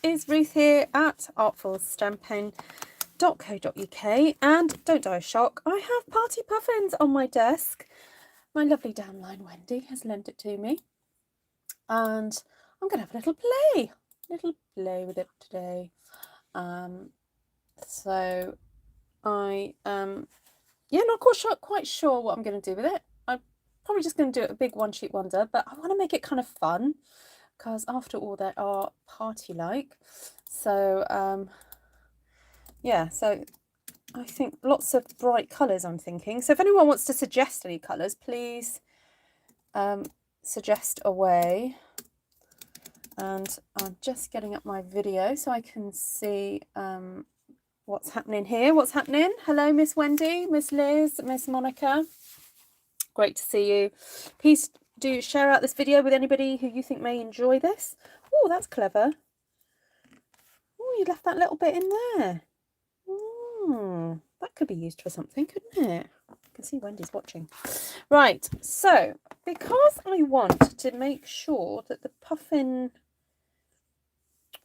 is Ruth here at artfulstampin.co.uk, and don't die of shock, I have Party Puffins on my desk. My lovely downline Wendy has lent it to me, and I'm going to have a little play with it today. So I not quite sure what I'm going to do with it. I'm probably just going to do it a big one-sheet wonder, but I want to make it kind of fun, because after all they are party-like. So yeah, so I think lots of bright colours I'm thinking. So if anyone wants to suggest any colours, please suggest away. And I'm just getting up my video so I can see what's happening here. What's happening? Hello, Miss Wendy, Miss Liz, Miss Monica. Great to see you. Please do share out this video with anybody who you think may enjoy this. Oh, that's clever. Oh, you left that little bit in there. Oh, that could be used for something, couldn't it? I can see Wendy's watching. Right, so because I want to make sure that the puffin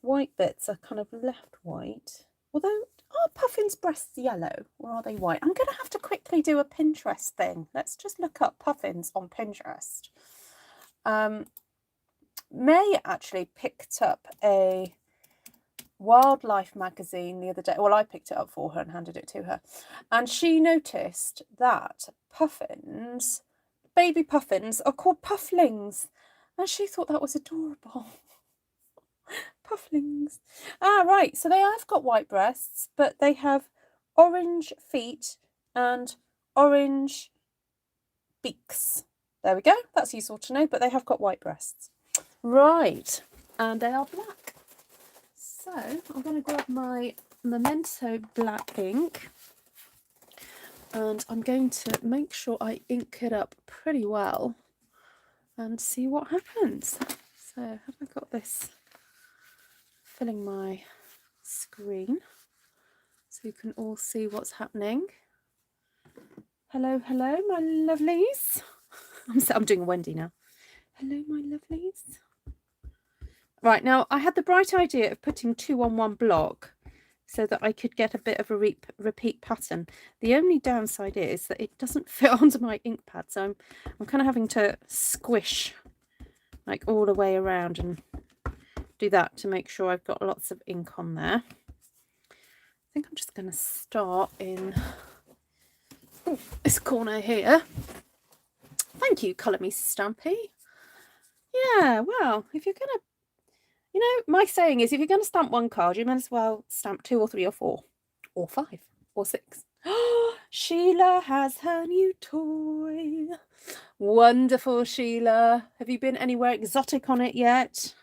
white bits are kind of left white, although are puffins' breasts yellow or are they white? I'm going to have to quickly do a Pinterest thing. Let's just look up puffins on Pinterest. May actually picked up a wildlife magazine the other day. Well, I picked it up for her and handed it to her, and she noticed that puffins, baby puffins, are called pufflings, and she thought that was adorable. Pufflings. Ah, right, so they have got white breasts, but they have orange feet and orange beaks. There we go, that's useful to know, but they have got white breasts. Right, and they are black. So I'm going to grab my Memento black ink, and I'm going to make sure I ink it up pretty well and see what happens. So have I got this filling my screen so you can all see what's happening? Hello, hello, my lovelies. I'm doing a Wendy now. Hello, my lovelies. Right, now I had the bright idea of putting 2 on 1 block so that I could get a bit of a repeat pattern. The only downside is that it doesn't fit onto my ink pad, so I'm kind of having to squish like all the way around and do that to make sure I've got lots of ink on there. I think I'm just going to start in this corner here. Thank you, Colour Me Stampy. Yeah, well, if you're going to, you know, my saying is if you're going to stamp 1 card, you might as well stamp 2 or 3 or 4 or 5 or 6. Sheila has her new toy. Wonderful, Sheila. Have you been anywhere exotic on it yet?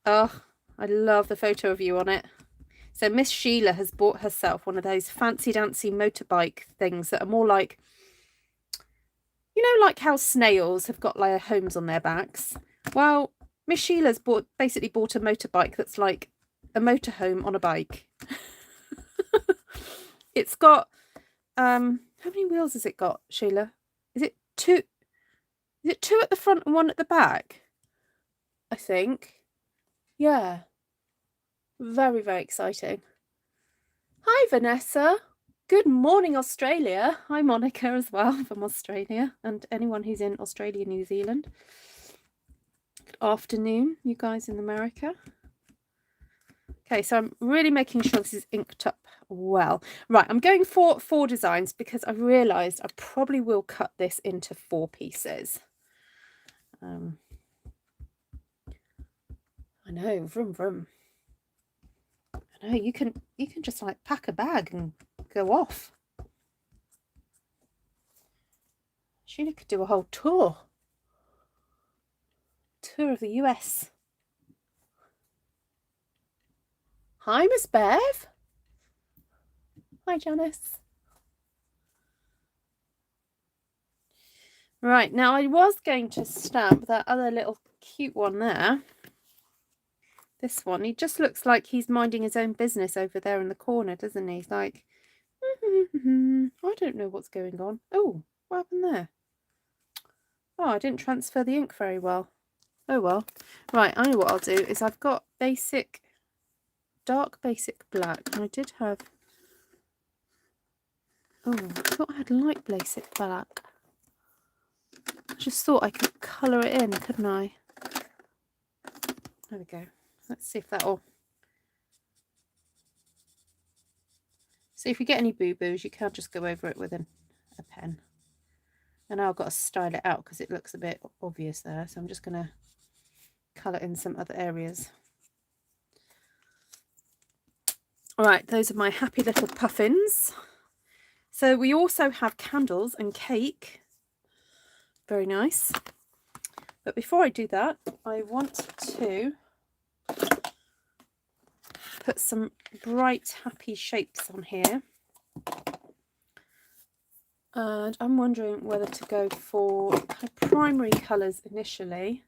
Oh, I love the photo of you on it. So Miss Sheila has bought herself one of those fancy dancy motorbike things that are more like, you know, like how snails have got like homes on their backs. Well, Miss Sheila's basically bought a motorbike that's like a motorhome on a bike. It's got how many wheels has it got, Sheila? Is it 2? Is it 2 at the front and 1 at the back? I think. Yeah. Very, very exciting. Hi, Vanessa. Good morning, Australia. Hi, Monica as well from Australia, and anyone who's in Australia, New Zealand. Good afternoon, you guys in America. Okay, so I'm really making sure this is inked up well. Right, I'm going for 4 designs because I realised I probably will cut this into 4 pieces. I know, vroom vroom. I know, you can just like pack a bag and go off. Sheila could do a whole tour of the US. Hi, Miss Bev. Hi, Janice. Right, now I was going to stamp that other little cute one there. This one, he just looks like he's minding his own business over there in the corner, doesn't he? He's like, I don't know what's going on. Oh, what happened there? Oh, I didn't transfer the ink very well. Oh well. Right, I know what I'll do is I've got dark basic black, and I did have, oh, I thought I had light basic black. I just thought I could colour it in, couldn't I? There we go. Let's see if that'll... See if you get any boo-boos, you can just go over it with a pen. And now I've got to style it out because it looks a bit obvious there. So I'm just going to colour in some other areas. All right, those are my happy little puffins. So we also have candles and cake. Very nice. But before I do that, I want to put some bright, happy shapes on here. And I'm wondering whether to go for kind of primary colours initially.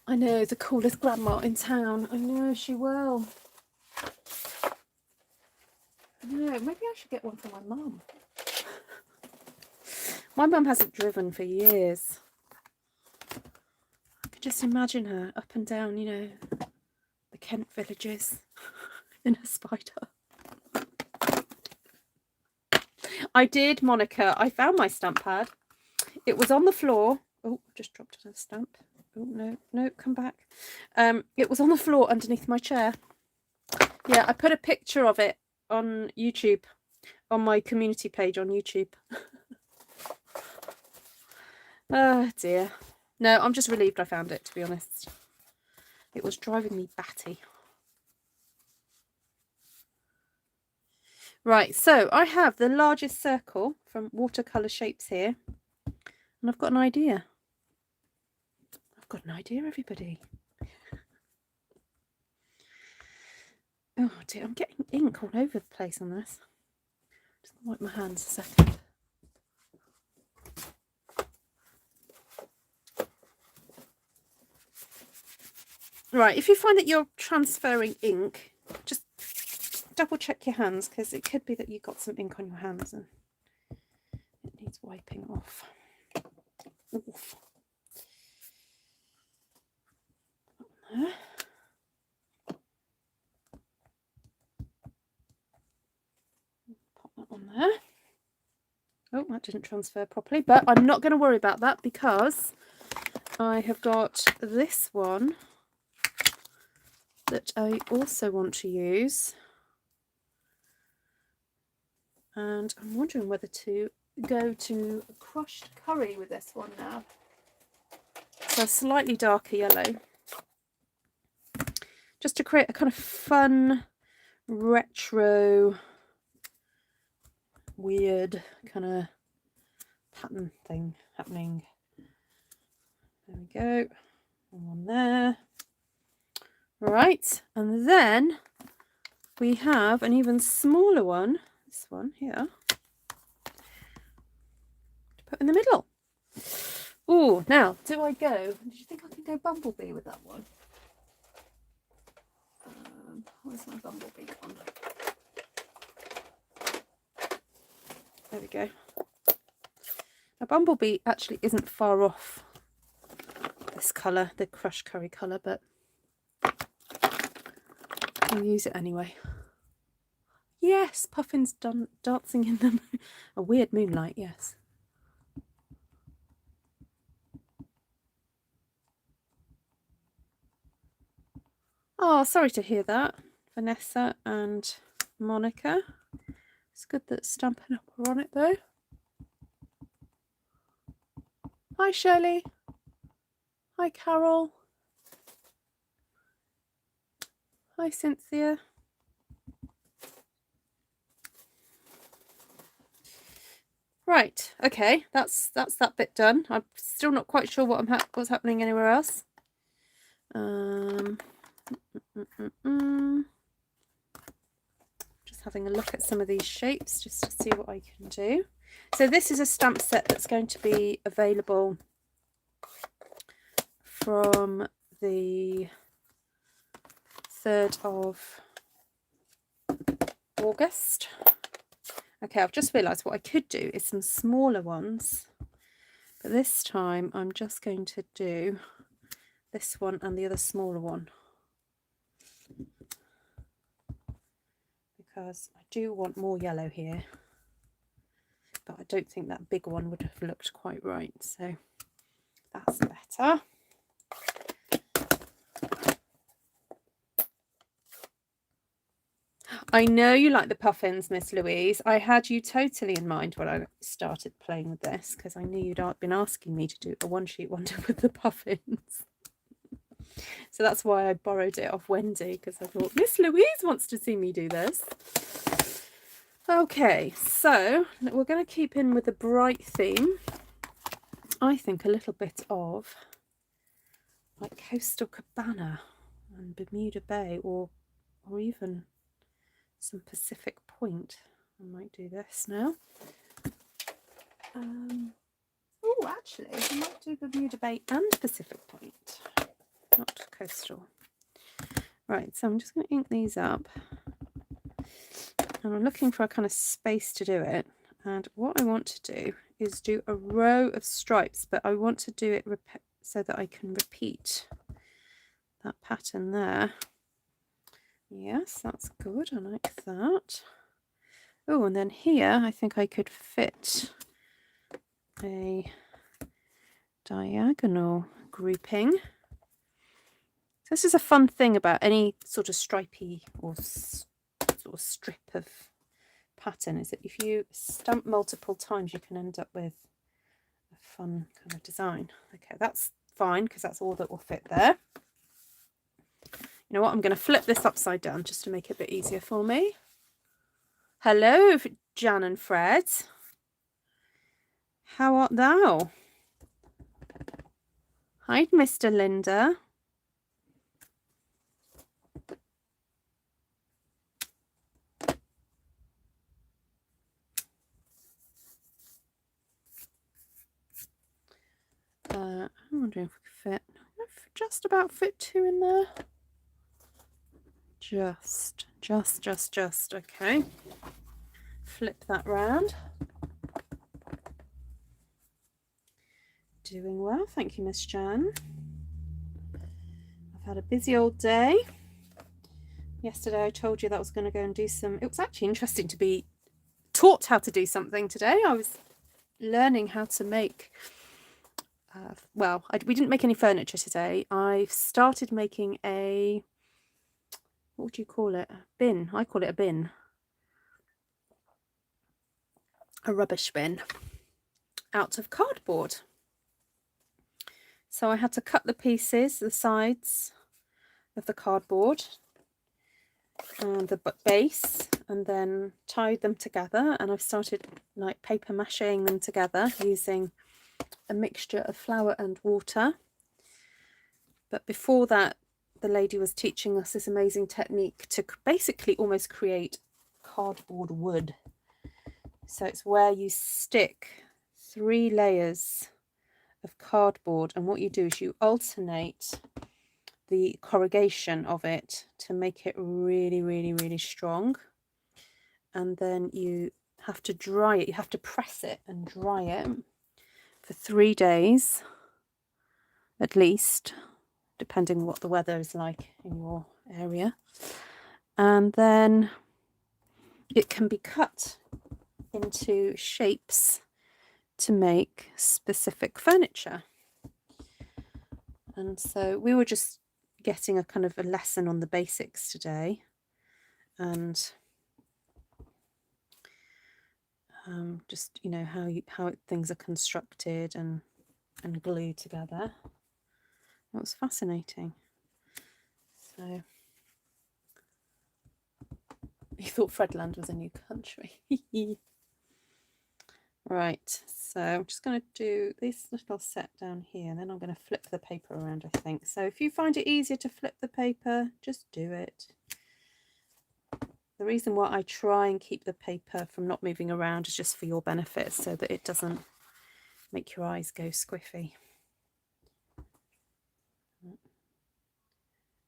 I know, the coolest grandma in town. I know, she will. I know, maybe I should get one for my mum. My mum hasn't driven for years. I could just imagine her up and down, you know, the Kent villages in a spider. I did, Monica. I found my stamp pad. It was on the floor. Oh, just dropped another stamp. Oh, no, no, come back. It was on the floor underneath my chair. Yeah, I put a picture of it on YouTube, on my community page on YouTube. Oh, dear. No, I'm just relieved I found it, to be honest. It was driving me batty. Right, so I have the largest circle from Watercolor Shapes here, and I've got an idea. I've got an idea, everybody. Oh dear, I'm getting ink all over the place on this. Just wipe my hands a second. Right, if you find that you're transferring ink, just double check your hands, because it could be that you've got some ink on your hands and it needs wiping off. Oof. There. Pop that on there. Oh, that didn't transfer properly, but I'm not going to worry about that because I have got this one that I also want to use. And I'm wondering whether to go to crushed curry with this one now. So a slightly darker yellow. Just to create a kind of fun, retro, weird kind of pattern thing happening. There we go. One there. Right, and then we have an even smaller one. This one here, to put in the middle. Oh, now, do I go? Do you think I can go Bumblebee with that one? Where's my Bumblebee gone? There we go. Now, Bumblebee actually isn't far off this colour, the crushed curry colour, but I'll use it anyway. Yes, puffins dancing in the a weird moonlight, yes. Oh, sorry to hear that, Vanessa and Monica. It's good that Stampin' Up are on it though. Hi Shirley. Hi Carol. Hi Cynthia. Right, okay, that's that bit done. I'm still not quite sure what's happening anywhere else. Just having a look at some of these shapes just to see what I can do. So this is a stamp set that's going to be available from the 3rd of August. Okay, I've just realised what I could do is some smaller ones, but this time I'm just going to do this one and the other smaller one, because I do want more yellow here, but I don't think that big one would have looked quite right, so that's better. I know you like the puffins, Miss Louise. I had you totally in mind when I started playing with this, because I knew you'd been asking me to do a one-sheet wonder with the puffins. So that's why I borrowed it off Wendy, because I thought Miss Louise wants to see me do this. Okay, so we're going to keep in with a bright theme. I think a little bit of like Coastal Cabana and Bermuda Bay, or even some Pacific Point. I might do this now. Oh, actually, I might do Bermuda Bay and Pacific Point, not coastal. Right, so I'm just going to ink these up, and I'm looking for a kind of space to do it. And what I want to do is do a row of stripes, but I want to do it so that I can repeat that pattern there. Yes, that's good. I like that. Oh, and then here I think I could fit a diagonal grouping. This is a fun thing about any sort of stripy or sort of strip of pattern, is that if you stamp multiple times you can end up with a fun kind of design. Okay, that's fine because that's all that will fit there. You know what, I'm going to flip this upside down just to make it a bit easier for me. Hello, Jan and Fred. How art thou? Hi, Mr. Linda. I'm wondering if we could fit, just about fit 2 in there. Just, okay. Flip that round. Doing well, thank you, Miss Jan. I've had a busy old day. Yesterday I told you that I was going to go and do some, it was actually interesting to be taught how to do something today. I was learning how to make, we didn't make any furniture today. I started making a, what would you call it? A bin. I call it a bin. A rubbish bin out of cardboard. So I had to cut the pieces, the sides of the cardboard and the base, and then tied them together, and I've started like paper macheing them together using a mixture of flour and water. But before that, the lady was teaching us this amazing technique to basically almost create cardboard wood. So it's where you stick 3 layers of cardboard, and what you do is you alternate the corrugation of it to make it really, really, really strong. And then you have to dry it, you have to press it and dry it for 3 days at least, depending on what the weather is like in your area. And then it can be cut into shapes to make specific furniture. And so we were just getting a kind of a lesson on the basics today, and just, you know, how things are constructed and glued together. It was fascinating. So you thought Fredland was a new country. Right, so I'm just going to do this little set down here, and then I'm going to flip the paper around, I think. So if you find it easier to flip the paper, just do it. The reason why I try and keep the paper from not moving around is just for your benefit, so that it doesn't make your eyes go squiffy.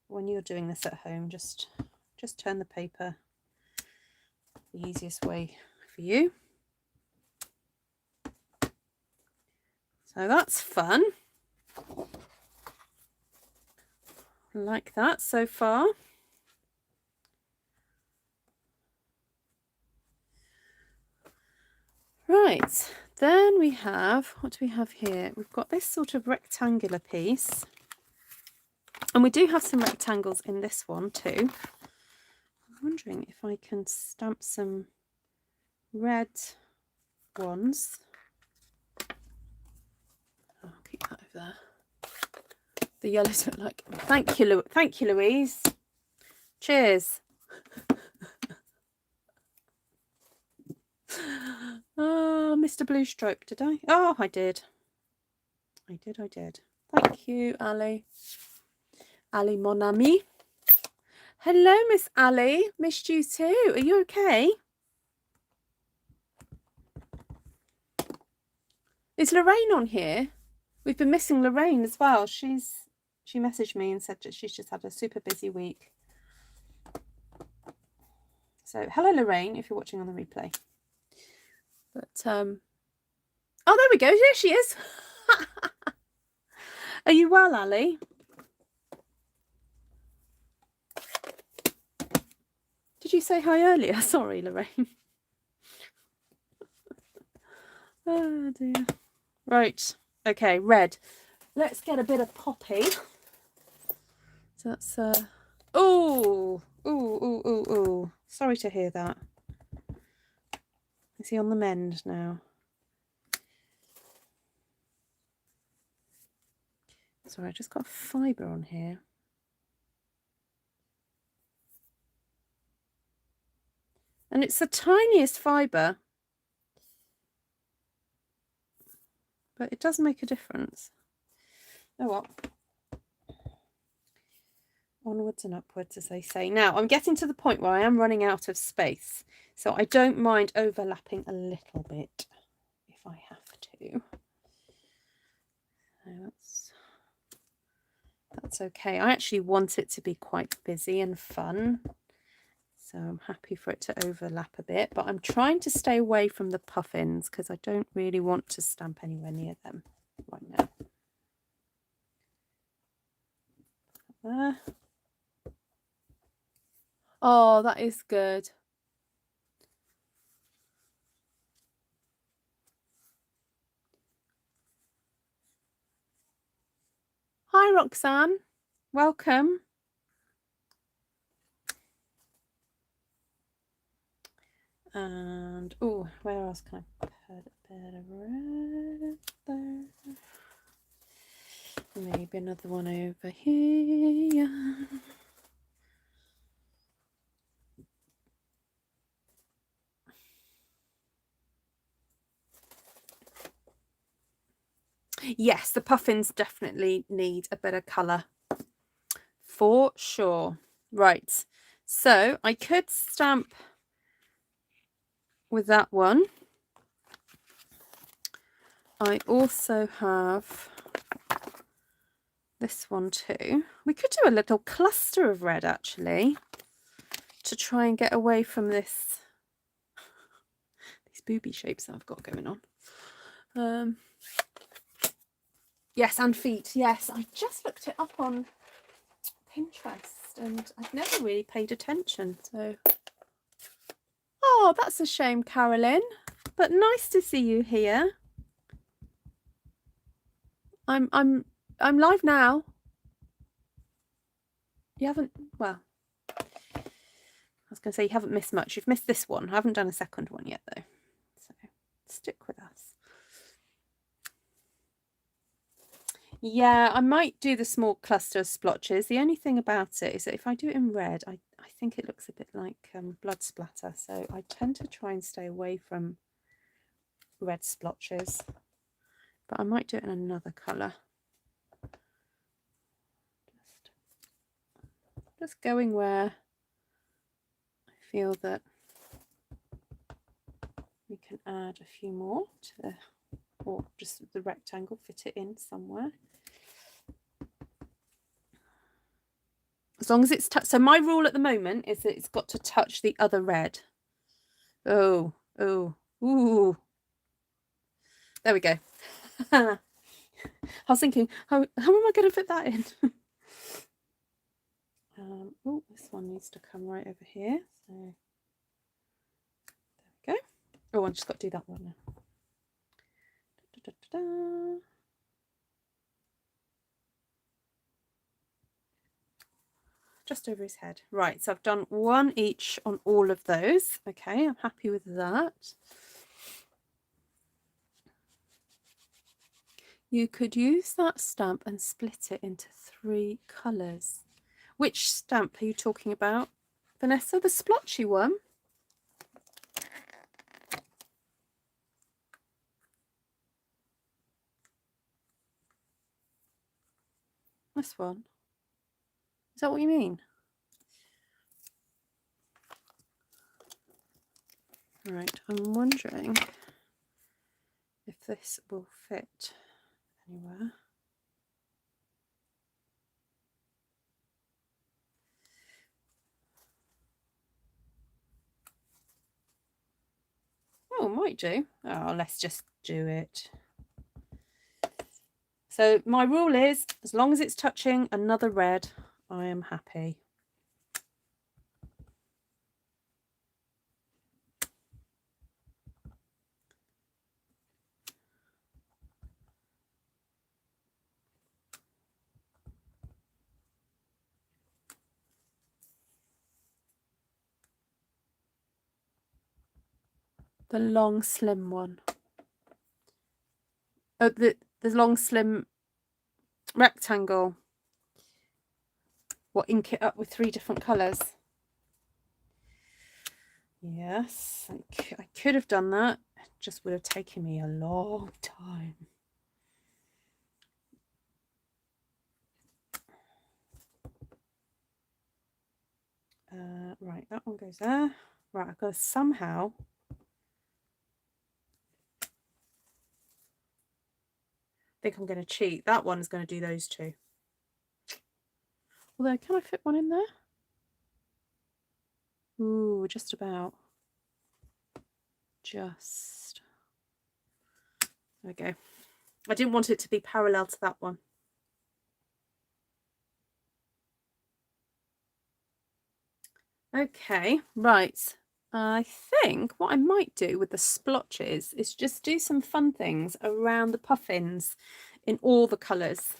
When you're doing this at home, just turn the paper the easiest way for you. So that's fun. I like that so far. Right, then we have, what do we have here? We've got this sort of rectangular piece. And we do have some rectangles in this one too. I'm wondering if I can stamp some red ones. I'll keep that over there. The yellows look like, thank you, Louise. Cheers. Oh, Mr. Blue Stroke, did I? Oh, I did. I did. Thank you, Ali. Ali, mon ami. Hello, Miss Ali. Missed you too. Are you okay? Is Lorraine on here? We've been missing Lorraine as well. She messaged me and said that she's just had a super busy week. So hello, Lorraine, if you're watching on the replay. But oh, there we go. There she is. Are you well, Ali? Did you say hi earlier? Sorry, Lorraine. Oh dear. Right. Okay, red. Let's get a bit of poppy. So that's oh. Sorry to hear that. Is he on the mend now? Sorry, I just got a fibre on here. And it's the tiniest fibre. But it does make a difference. Oh well. Onwards and upwards, as they say. Now, I'm getting to the point where I am running out of space. So I don't mind overlapping a little bit if I have to. So that's okay. I actually want it to be quite busy and fun. So I'm happy for it to overlap a bit. But I'm trying to stay away from the puffins because I don't really want to stamp anywhere near them right now. There. Oh, that is good. Hi, Roxanne. Welcome. And, oh, where else can I put a bit of red there? Maybe another one over here. Yes, the puffins definitely need a bit of colour. For sure. Right. So I could stamp with that one. I also have this one too. We could do a little cluster of red actually to try and get away from this these booby shapes that I've got going on. Yes, and feet. Yes, I just looked it up on Pinterest and I've never really paid attention. So, oh, that's a shame, Carolyn. But nice to see you here. I'm live now. You haven't, well, I was going to say you haven't missed much. You've missed this one. I haven't done a second one yet though. So stick with us. Yeah, I might do the small cluster of splotches. The only thing about it is that if I do it in red, I think it looks a bit like blood splatter. So I tend to try and stay away from red splotches. But I might do it in another colour. Just going where I feel that we can add a few more to, or just the rectangle, fit it in somewhere. As long as it's so my rule at the moment is that it's got to touch the other red. Oh, ooh. There we go. I was thinking, how am I going to fit that in? Oh, this one needs to come right over here. So there we go. Oh, I've just got to do that one now. Da, da, da, da. Just over his head. Right, so I've done one each on all of those. Okay, I'm happy with that. You could use that stamp and split it into 3 colours. Which stamp are you talking about, Vanessa? The splotchy one? This one? Is that what you mean? Right, I'm wondering if this will fit anywhere. Oh, might do. Oh, let's just do it. So my rule is, as long as it's touching another red, I am happy. The long, slim one. Oh, the long, slim rectangle. What, ink it up with 3 different colours? Yes, I could have done that. It just would have taken me a long time. Right, that one goes there. Right, I've got to somehow... I think I'm going to cheat. That one's going to do those 2. Although, can I fit one in there? Ooh, just about. Just. There we go. I didn't want it to be parallel to that one. Okay, right. I think what I might do with the splotches is just do some fun things around the puffins in all the colours.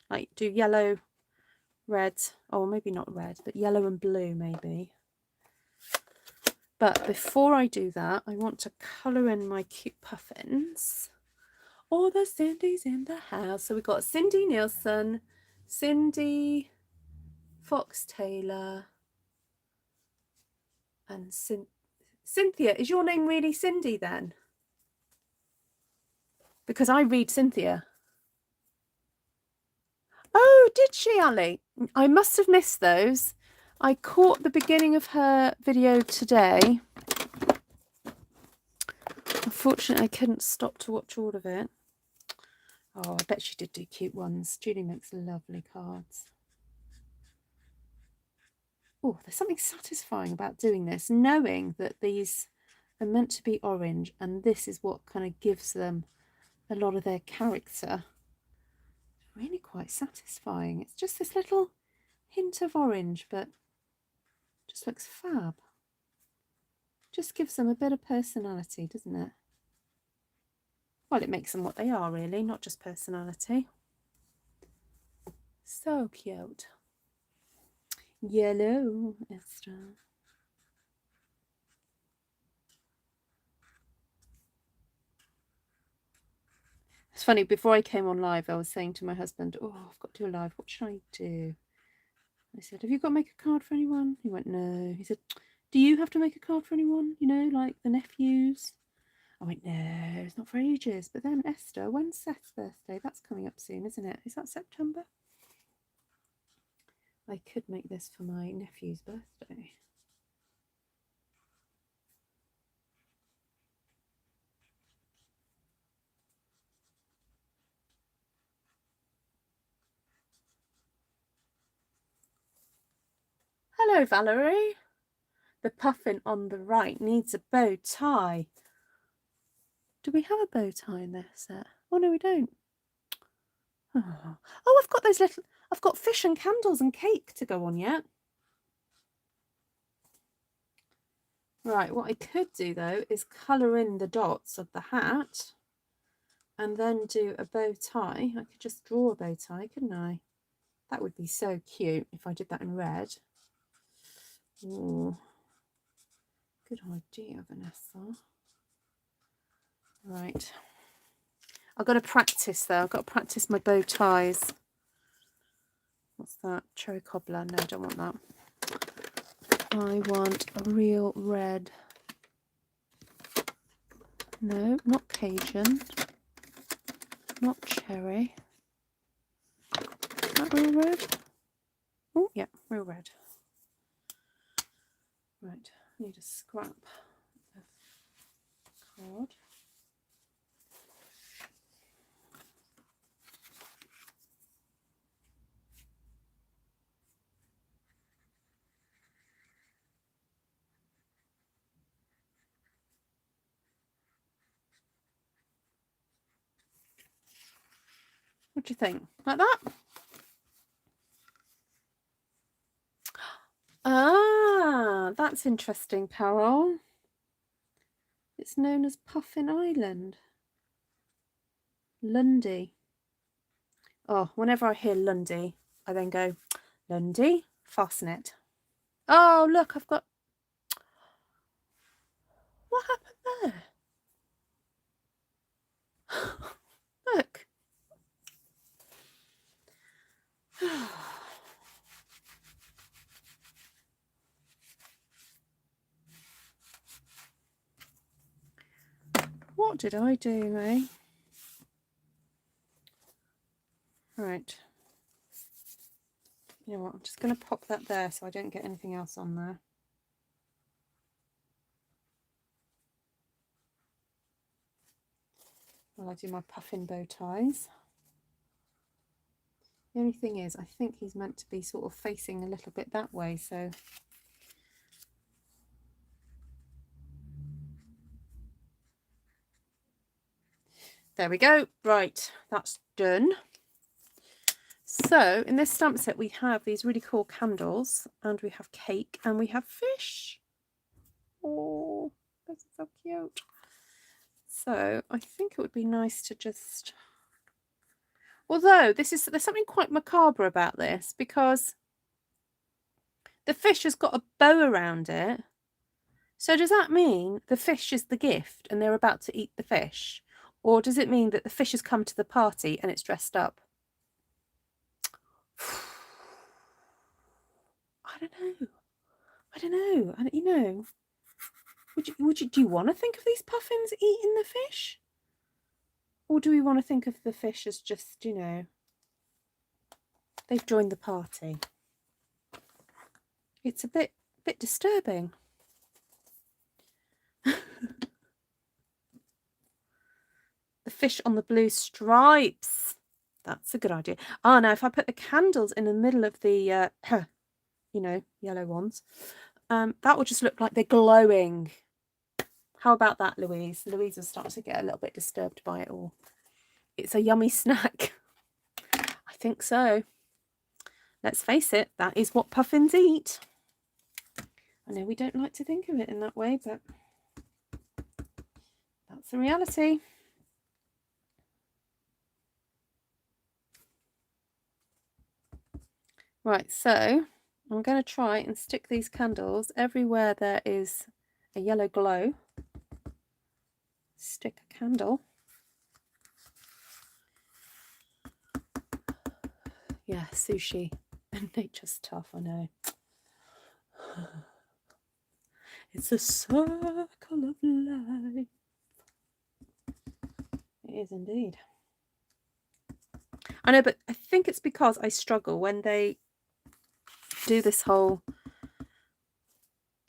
Like do yellow, red, or maybe not red, but yellow and blue maybe. But before I do that, I want to colour in my cute puffins. All the Cindy's in the house. So we've got Cindy Nielsen, Cindy Fox Taylor, and Cynthia. Is your name really Cindy then? Because I read Cynthia. Oh, did she, Ali? I must have missed those. I caught the beginning of her video today. Unfortunately, I couldn't stop to watch all of it. Oh, I bet she did do cute ones. Julie makes lovely cards. Oh, there's something satisfying about doing this, knowing that these are meant to be orange and this is what kind of gives them a lot of their character. Really quite satisfying. It's just this little hint of orange, but just looks fab. Just gives them a bit of personality, doesn't it? Well, it makes them what they are, really, not just personality. So cute. Yellow, Esther. It's funny, before I came on live, I was saying to my husband, oh, I've got to do a live. What should I do? I said, have you got to make a card for anyone? He went, no. He said, do you have to make a card for anyone? You know, like the nephews? I went, no, it's not for ages. But then Esther, when's Seth's birthday? That's coming up soon, isn't it? Is that September? I could make this for my nephew's birthday. Hello, Valerie. The puffin on the right needs a bow tie. Do we have a bow tie in this set? Oh, no, we don't. Oh, I've got those little... I've got fish and candles and cake to go on yet. Right, what I could do though is colour in the dots of the hat and then do a bow tie. I could just draw a bow tie, couldn't I? That would be so cute if I did that in red. Ooh, good idea, Vanessa. Right. I've got to practice though. I've got to practice my bow ties. What's that? Cherry cobbler. No, I don't want that. I want a real red. No, not Cajun. Not cherry. Is that real red? Oh, yeah, real red. Right, I need a scrap of card. What do you think? Like that? Ah, that's interesting, Carol. It's known as Puffin Island. Lundy. Oh, whenever I hear Lundy, I then go, Lundy, fasten it. Oh, look, I've got... What happened there? Look. What did I do, eh? Right. You know what? I'm just going to pop that there so I don't get anything else on there. While I do my puffin bow ties. The only thing is, I think he's meant to be sort of facing a little bit that way, so... There we go. Right, that's done. So in this stamp set we have these really cool candles, and we have cake, and we have fish. Oh, that's so cute. So I think it would be nice to just... Although there's something quite macabre about this, because the fish has got a bow around it. So does that mean the fish is the gift and they're about to eat the fish? Or does it mean that the fish has come to the party and it's dressed up? I don't know. I don't know. And you know, do you want to think of these puffins eating the fish? Or do we want to think of the fish as just, you know, they've joined the party? It's a bit disturbing. The fish on the blue stripes. That's a good idea. Ah, now if I put the candles in the middle of the, you know, yellow ones, that will just look like they're glowing. How about that, Louise? Louise will start to get a little bit disturbed by it all. It's a yummy snack. I think so. Let's face it, that is what puffins eat. I know we don't like to think of it in that way, but that's the reality. Right, so I'm going to try and stick these candles everywhere there is a yellow glow. Stick a candle. Yeah, sushi. Nature's tough, I know. It's a circle of life. It is indeed. I know, but I think it's because I struggle when they do this whole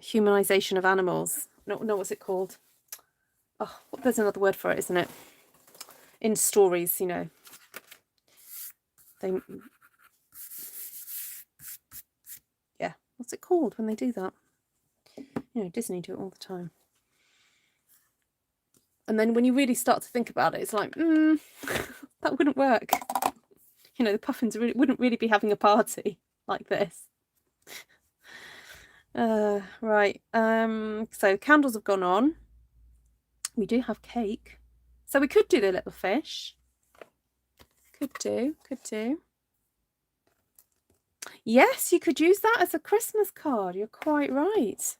humanization of animals. No, what's it called? Oh, there's another word for it, isn't it? In stories, you know. Yeah, what's it called when they do that? You know, Disney do it all the time. And then when you really start to think about it, it's like, that wouldn't work. You know, the puffins wouldn't really be having a party like this. Right. So candles have gone on. We do have cake. So we could do the little fish. Could do. Yes, you could use that as a Christmas card. You're quite right.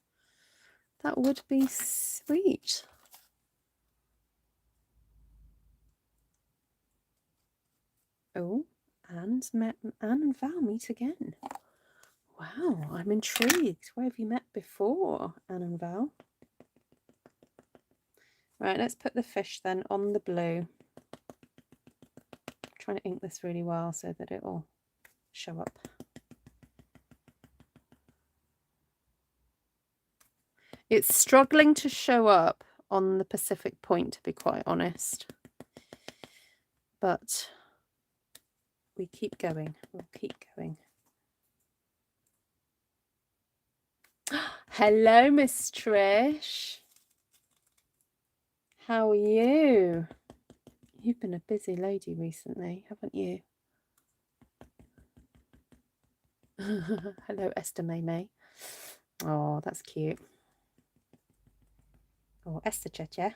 That would be sweet. Oh, Anne and Val meet again. Wow, I'm intrigued. Where have you met before, Anne and Val? Right, let's put the fish then on the blue. I'm trying to ink this really well so that it will show up. It's struggling to show up on the Pacific Point, to be quite honest. But we keep going. We'll keep going. Hello, Miss Trish. How are you? You've been a busy lady recently, haven't you? Hello, Esther May. Oh, that's cute. Oh, Esther Cheche.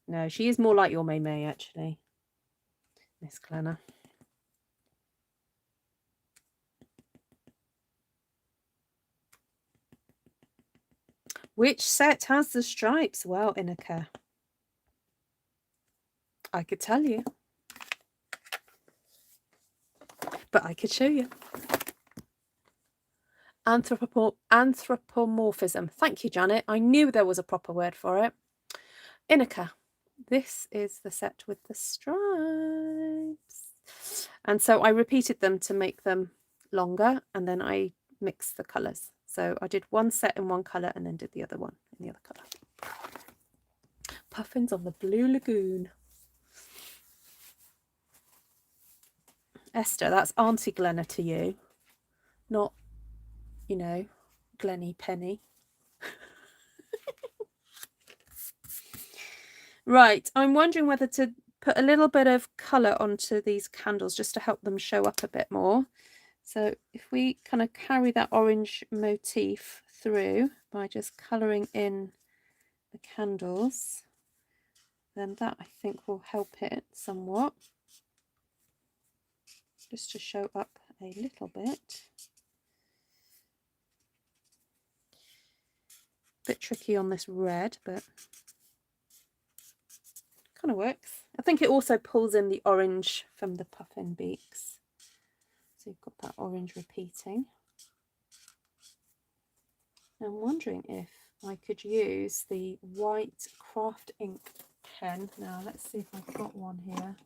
No, she is more like your May actually, Miss Glenna. Which set has the stripes? Well, Inika, I could tell you, but I could show you. Anthropomorphism. Thank you, Janet. I knew there was a proper word for it. Inika. This is the set with the stripes. And so I repeated them to make them longer, and then I mixed the colours. So I did one set in one colour and then did the other one in the other colour. Puffins of the Blue Lagoon. Esther, that's Auntie Glenna to you. Not, you know, Glenny Penny. Right, I'm wondering whether to put a little bit of colour onto these candles just to help them show up a bit more. So if we kind of carry that orange motif through by just colouring in the candles, then that I think will help it somewhat. Just to show up a little bit. Bit tricky on this red, but kind of works. I think it also pulls in the orange from the puffin beaks. So you've got that orange repeating. I'm wondering if I could use the white craft ink pen. Now let's see if I've got one here.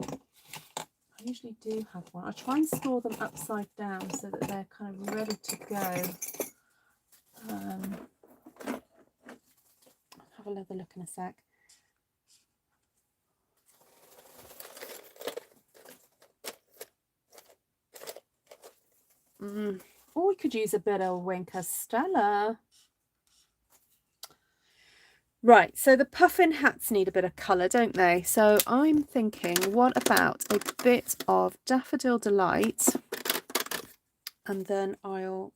I usually do have one. I try and store them upside down so that they're kind of ready to go. I'll have another look in a sec. Or we could use a bit of Winker Stella. Right, so the puffin hats need a bit of colour, don't they? So I'm thinking, what about a bit of Daffodil Delight? And then I'll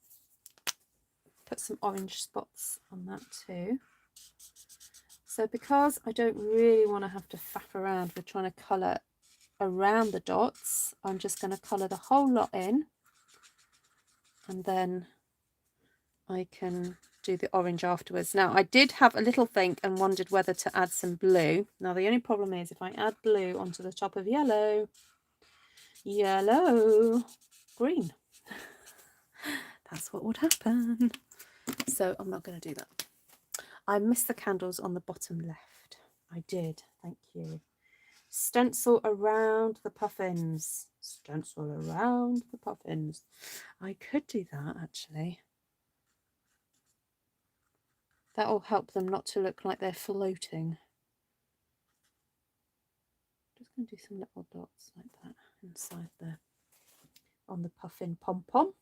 put some orange spots on that too. So because I don't really want to have to faff around with trying to colour around the dots, I'm just going to colour the whole lot in. And then I can do the orange afterwards. Now, I did have a little think and wondered whether to add some blue. Now, the only problem is if I add blue onto the top of yellow, green. That's what would happen. So I'm not going to do that. I missed the candles on the bottom left. I did. Thank you. Stencil around the puffins. Stencil around the puffins. I could do that, actually. That will help them not to look like they're floating. Just going to do some little dots like that inside there on the puffin pom-pom.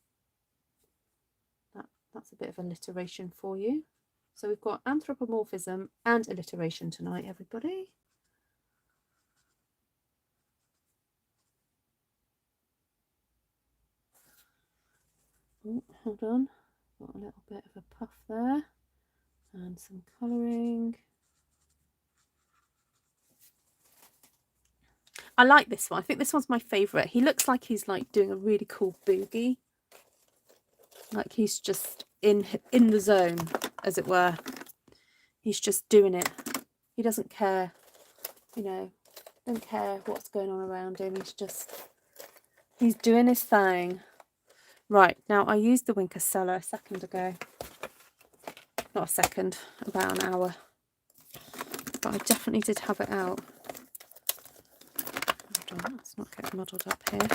That's a bit of alliteration for you. So we've got anthropomorphism and alliteration tonight, everybody. Oh, hold on. Got a little bit of a puff there and some colouring. I like this one. I think this one's my favourite. He looks like he's like doing a really cool boogie. Like he's just in the zone, as it were. He's just doing it. He doesn't care, you know, don't care what's going on around him. He's doing his thing. Right, now I used the Winker Cellar a second ago. Not a second, about an hour. But I definitely did have it out. Hold on, let's not get muddled up here.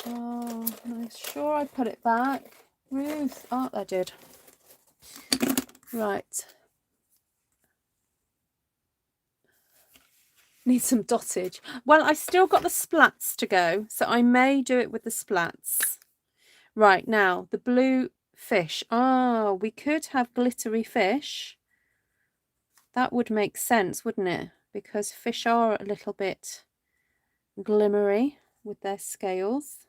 Oh, I'm sure I put it back. Ruth, oh, I did. Right. Need some dottage. Well, I still got the splats to go, so I may do it with the splats. Right, now, the blue fish. Oh, we could have glittery fish. That would make sense, wouldn't it? Because fish are a little bit glimmery with their scales.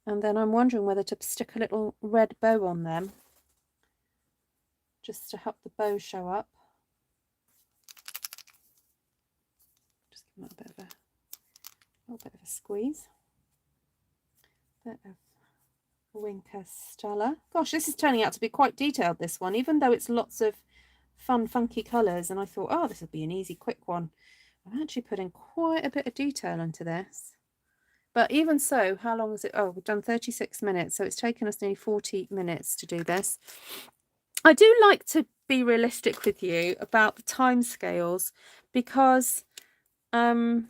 And then I'm wondering whether to stick a little red bow on them, just to help the bow show up. Just give them a little bit of a squeeze. Bit of Winker Cellar. Gosh, this is turning out to be quite detailed, this one, even though it's lots of fun, funky colours. And I thought, oh, this would be an easy, quick one. I've actually put in quite a bit of detail into this. But even so, how long is it? Oh, we've done 36 minutes, so it's taken us nearly 40 minutes to do this. I do like to be realistic with you about the time scales, because in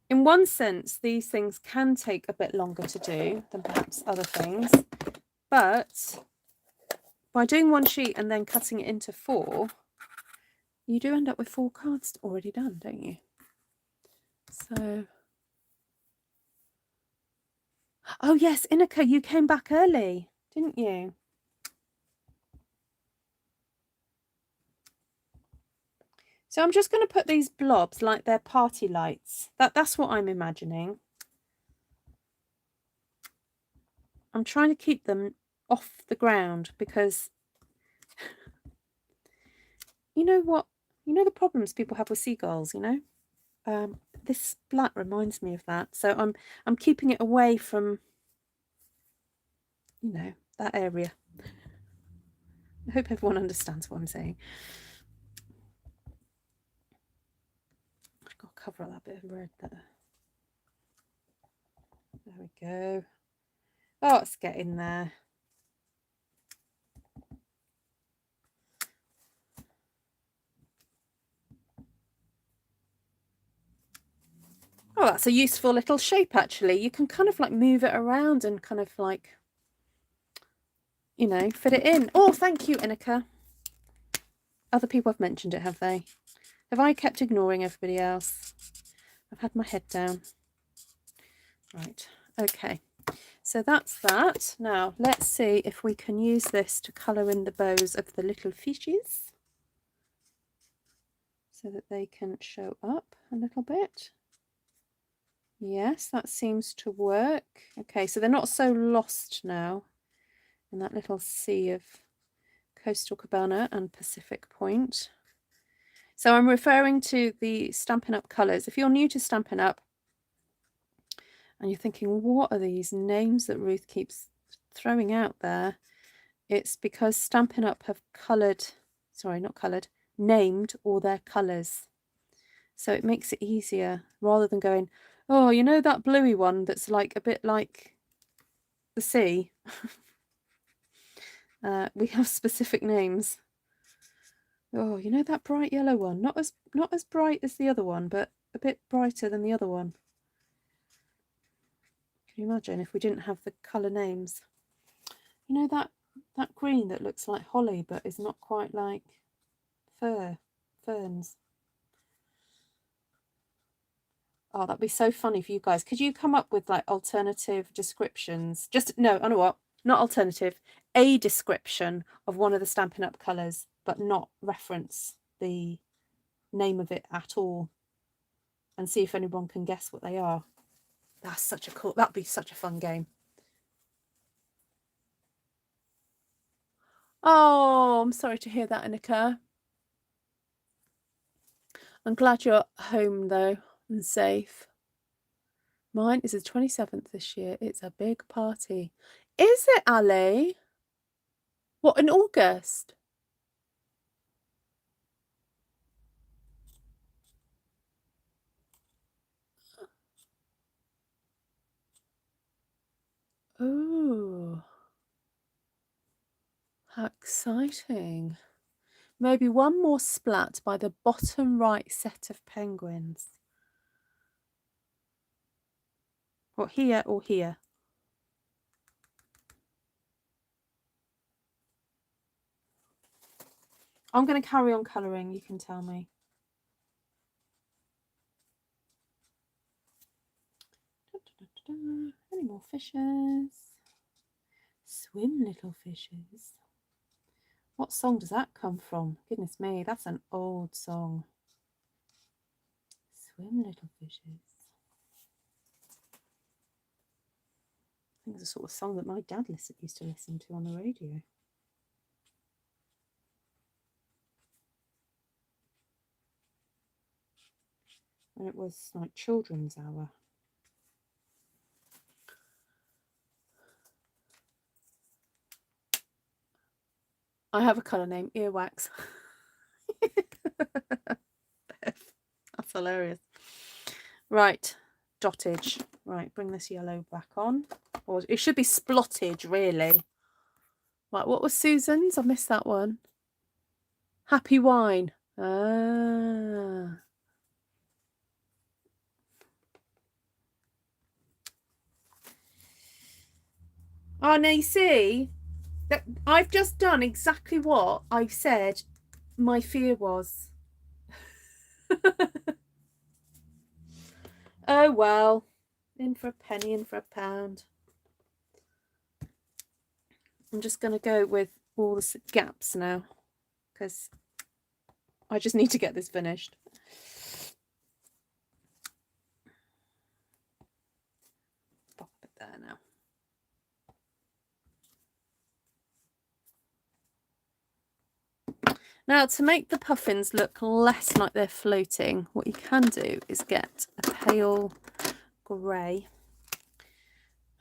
one sense, these things can take a bit longer to do than perhaps other things. But by doing one sheet and then cutting it into 4, you do end up with 4 cards already done, don't you? So, oh yes, Inika, you came back early, didn't you? So I'm just going to put these blobs like they're party lights. That's what I'm imagining. I'm trying to keep them off the ground because you know what? You know the problems people have with seagulls, you know? This splat reminds me of that. So I'm keeping it away from, you know, that area. I hope everyone understands what I'm saying. I've got to cover up that bit of red there. There we go. Oh, it's getting there. Oh, that's a useful little shape, actually. You can kind of like move it around and kind of like, you know, fit it in. Oh, thank you, Inika. Other people have mentioned it, have they? Have I kept ignoring everybody else? I've had my head down. Right, okay. So that's that. Now, let's see if we can use this to colour in the bows of the little fishes so that they can show up a little bit. Yes, that seems to work. Okay, so they're not so lost now in that little sea of Coastal Cabana and Pacific Point. So I'm referring to the Stampin' Up! Colours. If you're new to Stampin' Up! And you're thinking, what are these names that Ruth keeps throwing out there? It's because Stampin' Up! Have named all their colours. So it makes it easier, rather than going, oh, you know that bluey one that's like a bit like the sea? We have specific names. Oh, you know that bright yellow one? Not as bright as the other one, but a bit brighter than the other one. Can you imagine if we didn't have the colour names? You know that green that looks like holly but is not quite like ferns. Oh, that'd be so funny for you guys. Could you come up with like alternative descriptions? No, I know what, not alternative, a description of one of the Stampin' Up! Colours, but not reference the name of it at all, and see if anyone can guess what they are. That's such a cool, that'd be such a fun game. Oh, I'm sorry to hear that, Annika. I'm glad you're home though and safe. Mine is the 27th this year. It's a big party. Is it, Ali? What, in August? Oh, how exciting. Maybe one more splat by the bottom right set of penguins. What, here or here? I'm going to carry on colouring, you can tell me. Any more fishes? Swim, little fishes. What song does that come from? Goodness me, that's an old song. Swim, little fishes. I think it's the sort of song that my dad used to listen to on the radio. When it was like children's hour. I have a colour name, Earwax. That's hilarious. Right, dottage. Right, bring this yellow back on. Or it should be splottage, really. Right, what was Susan's? I missed that one. Happy wine. Ah. Oh, now you see, that I've just done exactly what I've said my fear was. Oh, well. In for a penny, in for a pound. I'm just going to go with all the gaps now, because I just need to get this finished. Pop it there now. Now, to make the puffins look less like they're floating, what you can do is get a pale grey.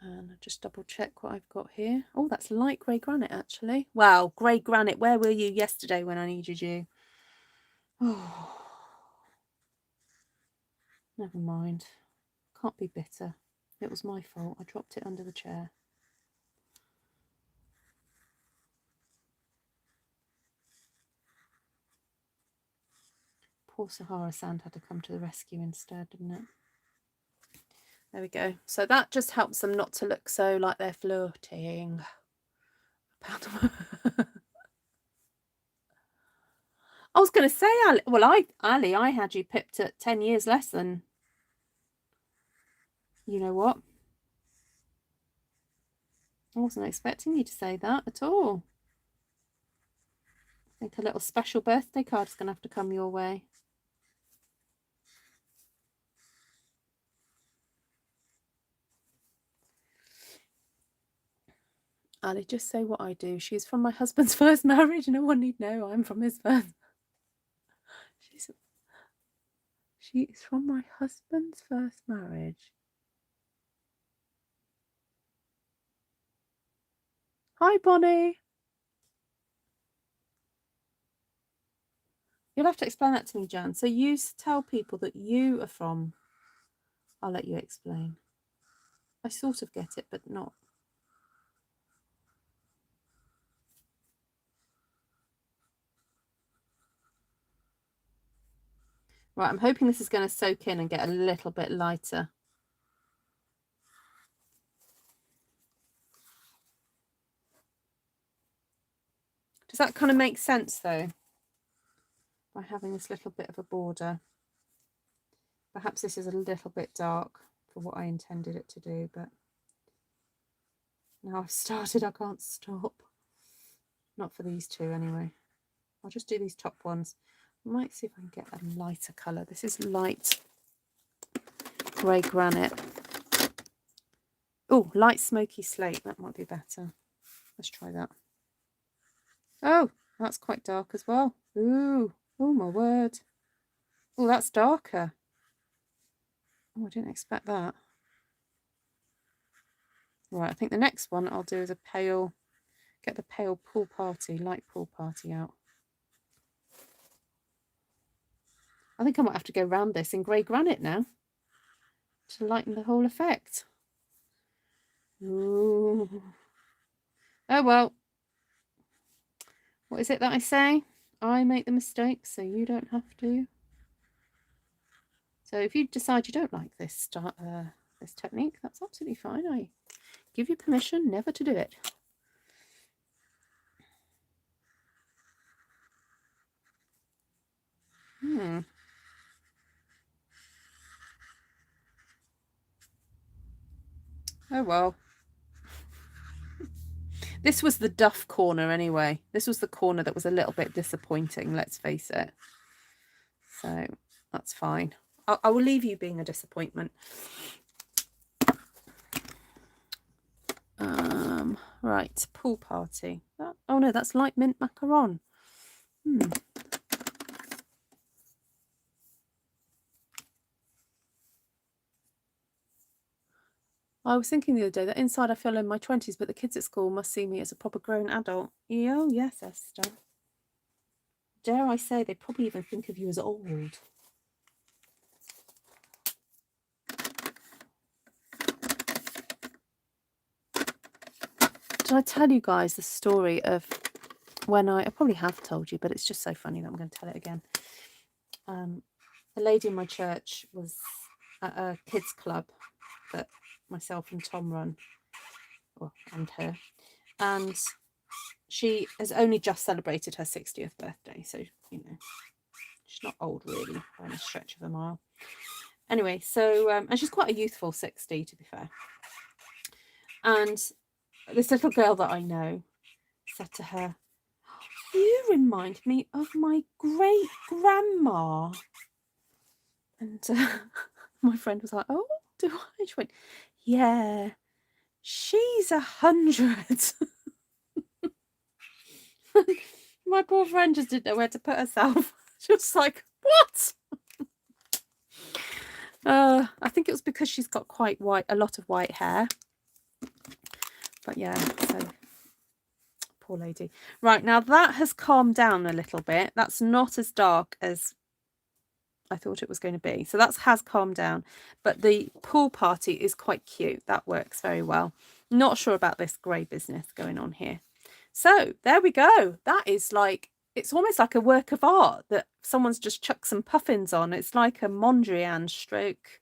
And I'll just double check what I've got here. Oh, that's light grey granite, actually. Wow, grey granite, where were you yesterday when I needed you? Oh, never mind. Can't be bitter. It was my fault. I dropped it under the chair. Poor Sahara sand had to come to the rescue instead, didn't it? There we go. So that just helps them not to look so like they're floating. I was going to say, Ali, well, Ali, I had you pipped at 10 years less than, you know what? I wasn't expecting you to say that at all. I think a little special birthday card is going to have to come your way. Ali, just say what I do. She's from my husband's first marriage. No one need know I'm from his first. She is from my husband's first marriage. Hi, Bonnie. You'll have to explain that to me, Jan. So you tell people that you are from. I'll let you explain. I sort of get it, but not. Right, I'm hoping this is going to soak in and get a little bit lighter. Does that kind of make sense, though? By having this little bit of a border. Perhaps this is a little bit dark for what I intended it to do, but now I've started, I can't stop. Not for these two, anyway. I'll just do these top ones. I might see if I can get a lighter colour. This is light grey granite. Oh, light smoky slate. That might be better. Let's try that. Oh, that's quite dark as well. Ooh, oh my word. Oh, that's darker. Oh, I didn't expect that. Right, I think the next one I'll do is a pale, get the pale pool party, light pool party out. I think I might have to go round this in grey granite now to lighten the whole effect. Ooh. Oh well. What is it that I say? I make the mistakes so you don't have to. So if you decide you don't like this this technique, that's absolutely fine. I give you permission never to do it. Oh well. This was the duff corner anyway. This was the corner that was a little bit disappointing, let's face it. So that's fine. I will leave you being a disappointment. Right, pool party. Oh no, that's light mint macaron. I was thinking the other day that inside I feel in my 20s, but the kids at school must see me as a proper grown adult. Oh yes, Esther. Dare I say, they probably even think of you as old. Did I tell you guys the story of when I probably have told you, but it's just so funny that I'm going to tell it again. A lady in my church was at a kids club that myself and Tom run, and her, and she has only just celebrated her 60th birthday, so you know she's not old really by any stretch of a mile. Anyway, so and she's quite a youthful 60, to be fair. And this little girl that I know said to her, "You remind me of my great grandma." And my friend was like, "Oh, do I?" She went, "Yeah, she's 100." My poor friend just didn't know where to put herself. She was like, "What?" I think it was because she's got quite a lot of white hair. But yeah, so poor lady. Right, now that has calmed down a little bit. That's not as dark as I thought it was going to be. So that has calmed down. But the pool party is quite cute. That works very well. Not sure about this grey business going on here. So there we go. That is like, it's almost like a work of art that someone's just chucked some puffins on. It's like a Mondrian stroke.